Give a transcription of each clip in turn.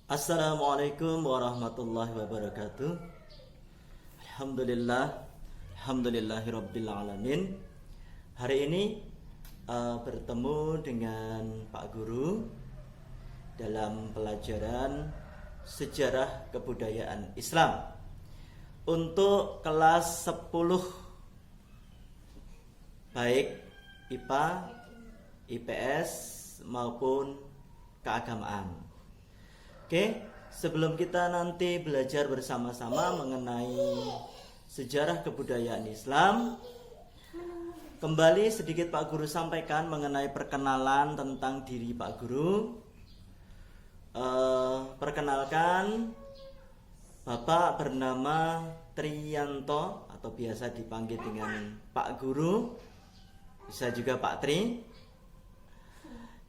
Assalamualaikum warahmatullahi wabarakatuh. Alhamdulillahirabbil alamin. Hari ini bertemu dengan Pak Guru dalam pelajaran sejarah kebudayaan Islam untuk kelas 10, baik IPA, IPS maupun keagamaan. Oke, sebelum kita nanti belajar bersama-sama mengenai sejarah kebudayaan Islam, kembali sedikit Pak Guru sampaikan mengenai perkenalan tentang diri Pak Guru. Perkenalkan, Bapak bernama Triyanto atau biasa dipanggil dengan Pak Guru, bisa juga Pak Tri.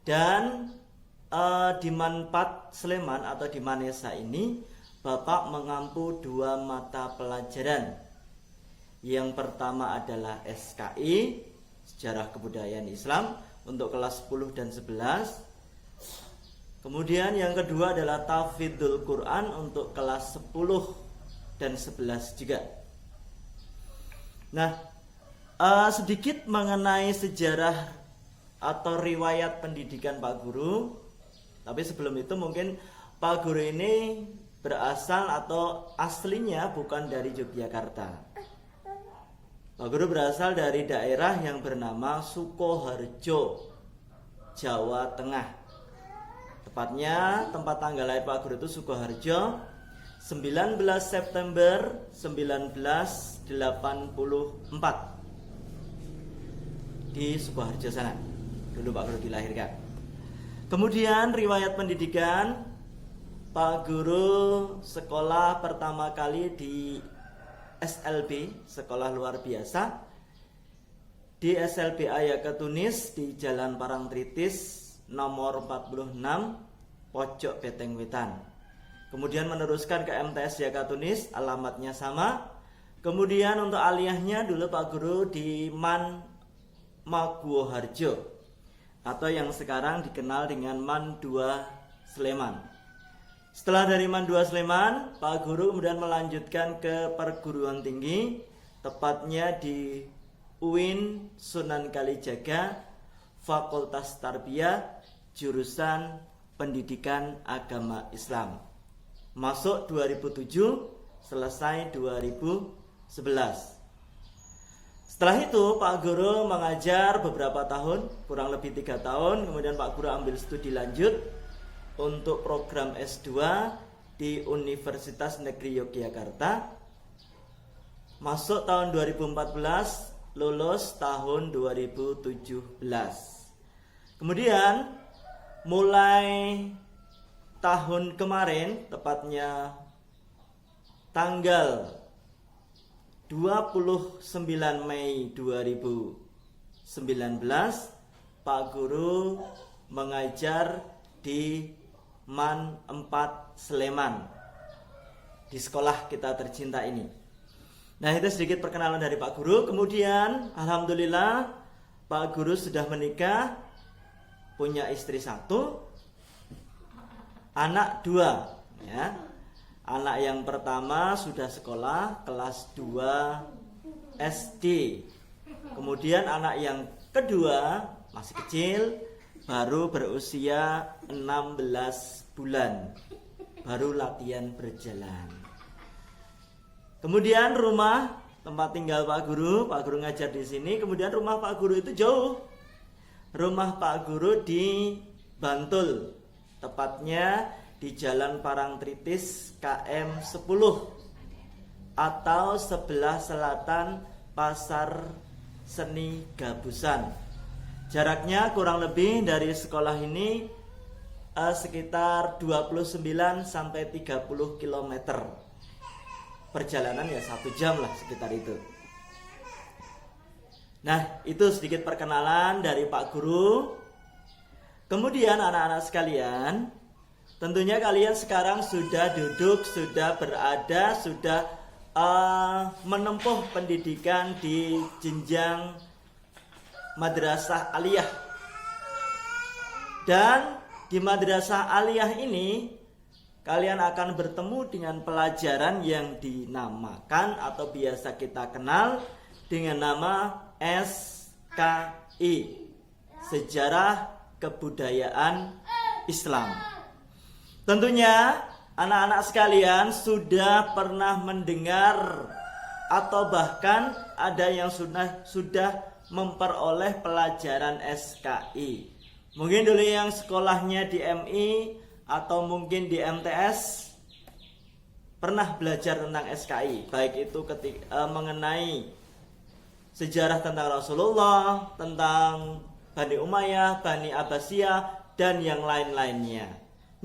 Dan di Manpat Sleman atau di Manesa ini Bapak mengampu 2 mata pelajaran. Yang pertama adalah SKI, Sejarah Kebudayaan Islam, untuk kelas 10 dan 11. Kemudian yang kedua adalah Tahfidzul Quran untuk kelas 10 dan 11 juga. Nah, sedikit mengenai sejarah atau riwayat pendidikan Pak Guru. Tapi sebelum itu mungkin Pak Guru ini berasal atau aslinya bukan dari Yogyakarta. Pak Guru berasal dari daerah yang bernama Sukoharjo, Jawa Tengah. Tepatnya tempat tanggal lahir Pak Guru itu Sukoharjo, 19 September 1984 di Sukoharjo sana. Dulu Pak Guru dilahirkan. Kemudian riwayat pendidikan, Pak Guru sekolah pertama kali di SLB, sekolah luar biasa, di SLB Ayaka Tunis di Jalan Parangtritis nomor 46, Pojok Beteng Wetan. Kemudian meneruskan ke MTS Yaka Tunis, alamatnya sama. Kemudian untuk aliyahnya dulu Pak Guru di Man Maguwoharjo atau yang sekarang dikenal dengan MAN 2 Sleman. Setelah dari MAN 2 Sleman, Pak Guru kemudian melanjutkan ke perguruan tinggi, tepatnya di UIN Sunan Kalijaga, Fakultas Tarbiyah, jurusan Pendidikan Agama Islam. Masuk 2007, selesai 2011. Setelah itu Pak Guru mengajar beberapa tahun, kurang lebih 3 tahun. Kemudian Pak Guru ambil studi lanjut untuk program S2 di Universitas Negeri Yogyakarta. Masuk tahun 2014, lulus tahun 2017. Kemudian mulai tahun kemarin, tepatnya tanggal 29 Mei 2019, Pak Guru mengajar di MAN 4 Sleman, di sekolah kita tercinta ini. Nah, itu sedikit perkenalan dari Pak Guru. Kemudian alhamdulillah Pak Guru sudah menikah, punya istri 1, anak 2 ya. Anak yang pertama sudah sekolah kelas 2 SD. Kemudian anak yang kedua masih kecil, baru berusia 16 bulan, baru latihan berjalan. Kemudian rumah tempat tinggal Pak Guru ngajar di sini. Kemudian rumah Pak Guru itu jauh. Rumah Pak Guru di Bantul, tepatnya di Jalan Parangtritis KM 10 atau sebelah selatan Pasar Seni Gabusan. Jaraknya kurang lebih dari sekolah ini sekitar 29 sampai 30 km. Perjalanan ya 1 jam lah sekitar itu. Nah, itu sedikit perkenalan dari Pak Guru. Kemudian anak-anak sekalian, tentunya kalian sekarang sudah duduk, sudah berada, sudah menempuh pendidikan di jenjang madrasah aliyah. Dan di madrasah aliyah ini kalian akan bertemu dengan pelajaran yang dinamakan atau biasa kita kenal dengan nama SKI, Sejarah Kebudayaan Islam. Tentunya anak-anak sekalian sudah pernah mendengar atau bahkan ada yang sudah memperoleh pelajaran SKI. Mungkin dulu yang sekolahnya di MI atau mungkin di MTS pernah belajar tentang SKI, baik itu mengenai sejarah tentang Rasulullah, tentang Bani Umayyah, Bani Abbasiyah, dan yang lain-lainnya.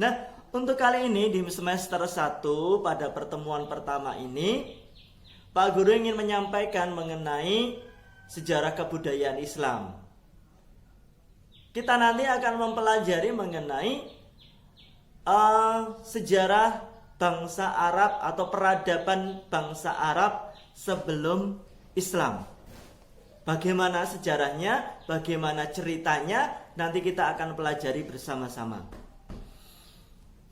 Nah, untuk kali ini di semester 1 pada pertemuan pertama ini, Pak Guru ingin menyampaikan mengenai sejarah kebudayaan Islam. Kita nanti akan mempelajari mengenai sejarah bangsa Arab atau peradaban bangsa Arab sebelum Islam. Bagaimana sejarahnya, bagaimana ceritanya, nanti kita akan pelajari bersama-sama.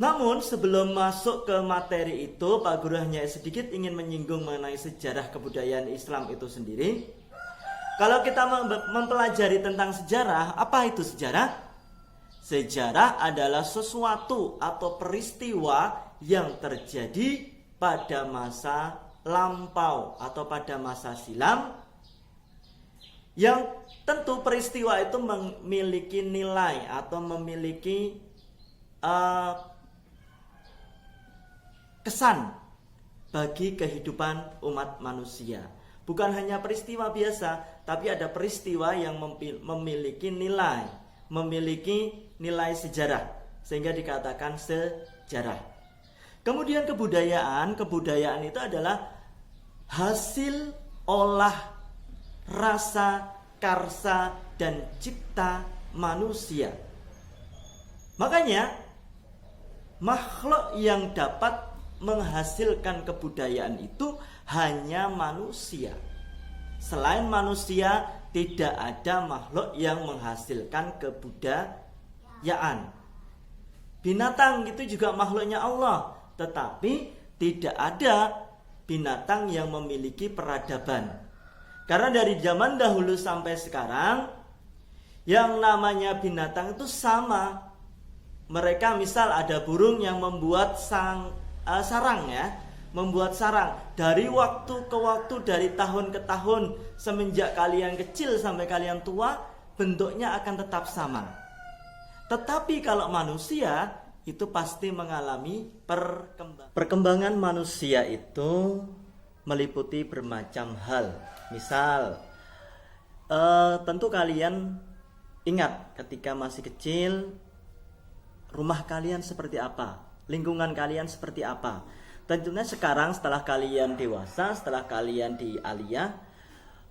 Namun sebelum masuk ke materi itu, Pak Guru hanya sedikit ingin menyinggung mengenai sejarah kebudayaan Islam itu sendiri. Kalau kita mempelajari tentang sejarah, apa itu sejarah? Sejarah adalah sesuatu atau peristiwa yang terjadi pada masa lampau atau pada masa silam, yang tentu peristiwa itu memiliki nilai atau memiliki kesan bagi kehidupan umat manusia. Bukan hanya peristiwa biasa, tapi ada peristiwa yang memiliki nilai sejarah, sehingga dikatakan sejarah. Kemudian kebudayaan itu adalah hasil olah rasa, karsa, dan cipta manusia. Makanya makhluk yang dapat menghasilkan kebudayaan itu hanya manusia. Selain manusia, tidak ada makhluk yang menghasilkan kebudayaan. Binatang itu juga makhluknya Allah, tetapi tidak ada binatang yang memiliki peradaban. Karena dari zaman dahulu sampai sekarang, yang namanya binatang itu sama. Mereka misal ada burung yang membuat sarang ya, membuat sarang dari waktu ke waktu, dari tahun ke tahun, semenjak kalian kecil sampai kalian tua, bentuknya akan tetap sama. Tetapi kalau manusia itu pasti mengalami perkembangan. Manusia itu meliputi bermacam hal. Misal tentu kalian ingat ketika masih kecil, rumah kalian seperti apa, lingkungan kalian seperti apa. Tentunya sekarang setelah kalian dewasa, setelah kalian di aliyah,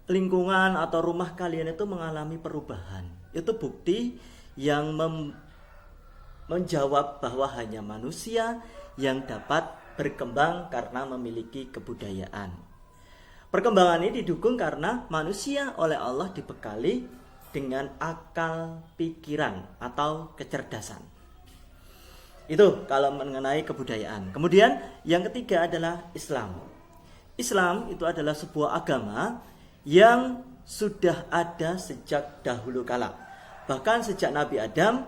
lingkungan atau rumah kalian itu mengalami perubahan. Itu bukti yang menjawab bahwa hanya manusia yang dapat berkembang karena memiliki kebudayaan. Perkembangan ini didukung karena manusia oleh Allah dibekali dengan akal pikiran atau kecerdasan. Itu kalau mengenai kebudayaan. Kemudian yang ketiga adalah Islam. Islam itu adalah sebuah agama yang sudah ada sejak dahulu kala. Bahkan sejak Nabi Adam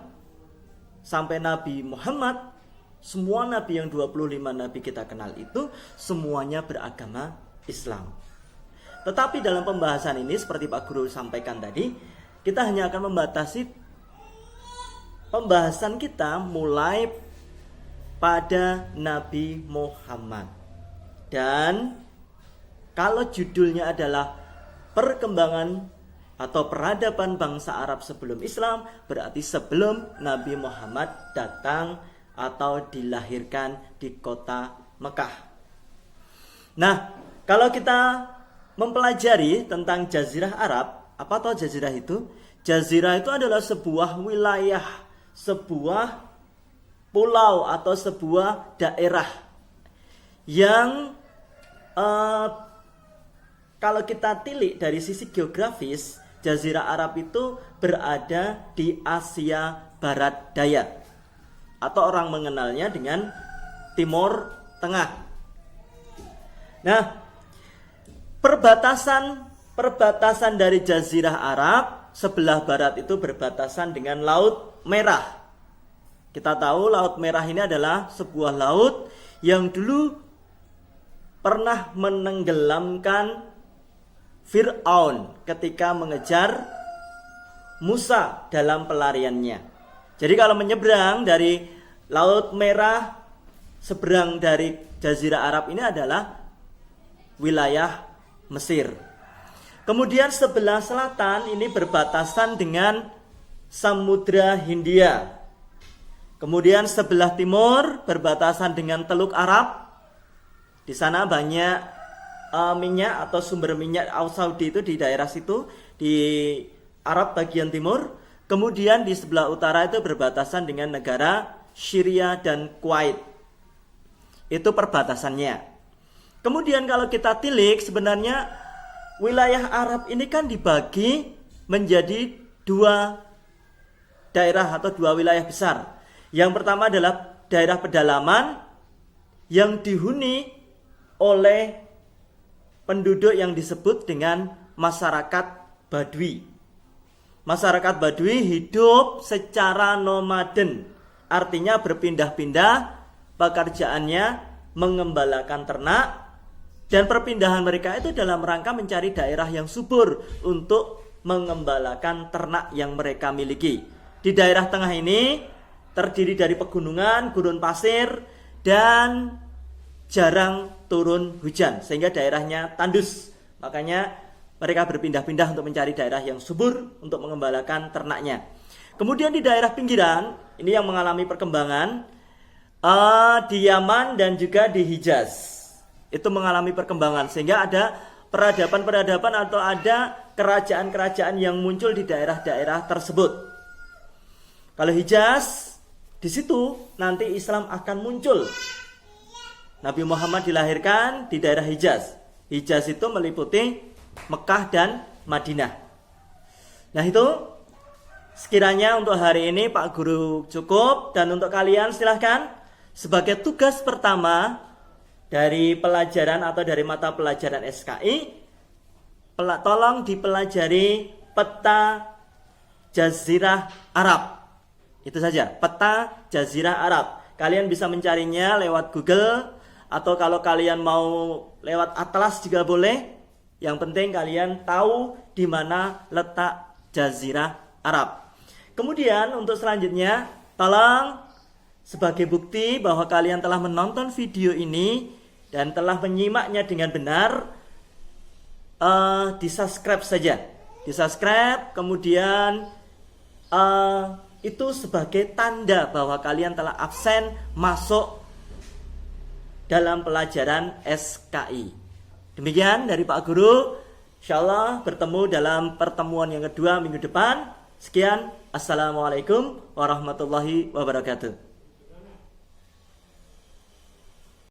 sampai Nabi Muhammad, semua nabi yang 25 nabi kita kenal itu semuanya beragama Islam. Tetapi dalam pembahasan ini seperti Pak Guru sampaikan tadi, kita hanya akan membatasi pembahasan kita mulai pada Nabi Muhammad. Dan kalau judulnya adalah perkembangan atau peradaban bangsa Arab sebelum Islam, berarti sebelum Nabi Muhammad datang atau dilahirkan di kota Mekah. Nah, kalau kita mempelajari tentang Jazirah Arab, apa toh Jazirah itu? Jazirah itu adalah sebuah wilayah, sebuah pulau atau sebuah daerah yang kalau kita tilik dari sisi geografis, Jazirah Arab itu berada di Asia Barat Daya, atau orang mengenalnya dengan Timur Tengah. Nah, perbatasan dari Jazirah Arab sebelah barat itu berbatasan dengan Laut Merah. Kita tahu Laut Merah ini adalah sebuah laut yang dulu pernah menenggelamkan Fir'aun ketika mengejar Musa dalam pelariannya. Jadi kalau menyeberang dari Laut Merah, seberang dari Jazirah Arab ini adalah wilayah Mesir. Kemudian sebelah selatan ini berbatasan dengan Samudra Hindia. Kemudian sebelah timur berbatasan dengan Teluk Arab. Di sana banyak minyak atau sumber minyak Saudi itu di daerah situ, di Arab bagian timur. Kemudian di sebelah utara itu berbatasan dengan negara Syria dan Kuwait. Itu perbatasannya. Kemudian kalau kita tilik, sebenarnya wilayah Arab ini kan dibagi menjadi dua daerah atau dua wilayah besar. Yang pertama adalah daerah pedalaman yang dihuni oleh penduduk yang disebut dengan masyarakat Badui. Masyarakat Badui hidup secara nomaden, artinya berpindah-pindah, pekerjaannya mengembalakan ternak, dan perpindahan mereka itu dalam rangka mencari daerah yang subur untuk mengembalakan ternak yang mereka miliki. Di daerah tengah ini terdiri dari pegunungan, gurun pasir, dan jarang turun hujan, sehingga daerahnya tandus. Makanya mereka berpindah-pindah untuk mencari daerah yang subur untuk mengembalakan ternaknya. Kemudian di daerah pinggiran, ini yang mengalami perkembangan, di Yaman dan juga di Hijaz. Itu mengalami perkembangan, sehingga ada peradaban-peradaban atau ada kerajaan-kerajaan yang muncul di daerah-daerah tersebut. Kalau Hijaz, di situ nanti Islam akan muncul. Nabi Muhammad dilahirkan di daerah Hijaz. Hijaz itu meliputi Mekah dan Madinah. Nah itu sekiranya untuk hari ini Pak Guru cukup. Dan untuk kalian silahkan sebagai tugas pertama dari pelajaran atau dari mata pelajaran SKI, tolong dipelajari peta Jazirah Arab. Itu saja, peta Jazirah Arab. Kalian bisa mencarinya lewat Google, atau kalau kalian mau lewat atlas juga boleh. Yang penting kalian tahu di mana letak Jazirah Arab. Kemudian untuk selanjutnya, tolong sebagai bukti bahwa kalian telah menonton video ini dan telah menyimaknya dengan benar, di-subscribe saja. Di-subscribe, kemudian itu sebagai tanda bahwa kalian telah absen masuk dalam pelajaran SKI. Demikian dari Pak Guru. Insyaallah bertemu dalam pertemuan yang kedua minggu depan. Sekian. Assalamualaikum warahmatullahi wabarakatuh.